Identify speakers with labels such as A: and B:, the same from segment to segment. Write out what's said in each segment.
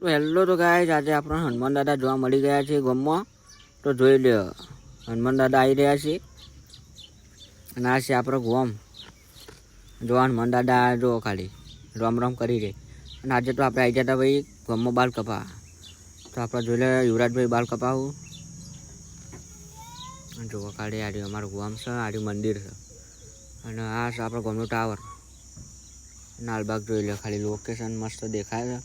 A: તો હેલો તો ગાઈસ, આજે આપણા હનુમાન દાદા જોવા મળી ગયા છે ગામમાં. તો જોઈ લ્યો, હનુમાન દાદા આવી રહ્યા છે અને આ છે આપણો ગામ. જો હનુમાન દાદા જો ખાલી રામ રામ કરી રહે. અને આજે તો આપણે આવી ગયા હતા ભાઈ ગામમાં બાલ કપા. તો આપણે જોઈ લે યુવરાજભાઈ બાલ કપાવું. જો ખાલી આ અમારું ગામ છે, આ મંદિર છે અને આ છે આપણો ગામનો ટાવર. લાલબાગ જોઈ લે, ખાલી લોકેશન મસ્ત દેખાય છે.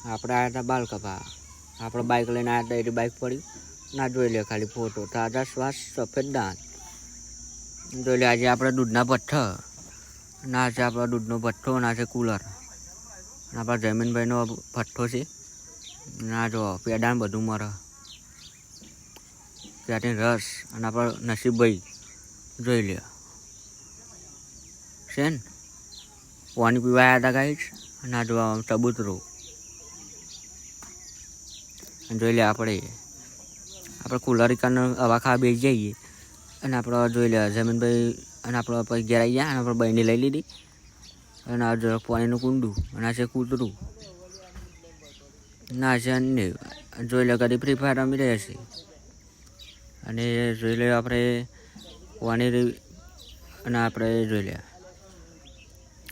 A: આપણે આવ્યા હતા બાલ કપા. આપણે બાઇક લઈને આવ્યા હતા, એની બાઇક પડી ના જોઈ લે ખાલી ફોટો. તાજા શ્વાસ સફેદ દાંત જોઈ લે. આજે આપણે દૂધના પથ્થર ના છે, આપણો દૂધનો પથ્થો ના છે કુલર. આપણા જમીનભાઈનો પથ્થો છે ના જો પેડા બધું મરે ત્યાંથી રસ. અને આપણા નસીબભાઈ જોઈ લે છે ને પાણી પીવા આવ્યા હતા ગાઈસ. અને આ જોવા ચબૂતરો જોઈ લે. આપણે કુલર કારણે હવા ખાવા બેસી જઈએ અને આપણે જોઈ લે જમીનભાઈ. અને આપણે પછી ઘેર આવી ગયા અને આપણે બહેની લઈ લીધી. અને આ જો પાણીનું કુંડું અને આ છે કૂતરું ના છે અન્ય. જોઈ લે કદી ફ્રી ફાયર રમી રહ્યા છે. અને જોઈ લે આપણે પાણી. અને આપણે જોઈ લે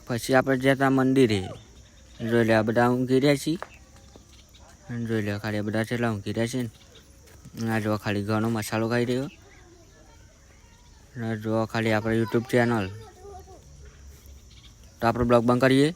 A: પછી આપણે જતા મંદિરે. જોઈ લે આ બધા ઊંઘી રહ્યા છીએ. અને જોઈ લે ખાલી બધા છેલ્લા ઊંઘી રહ્યા છે ને. આ જો ખાલી ઘણો મસાલો ખાઈ રહ્યો. અને જો ખાલી આપણે યુટ્યુબ ચેનલ. તો આપણે બ્લોગ બંધ કરીએ.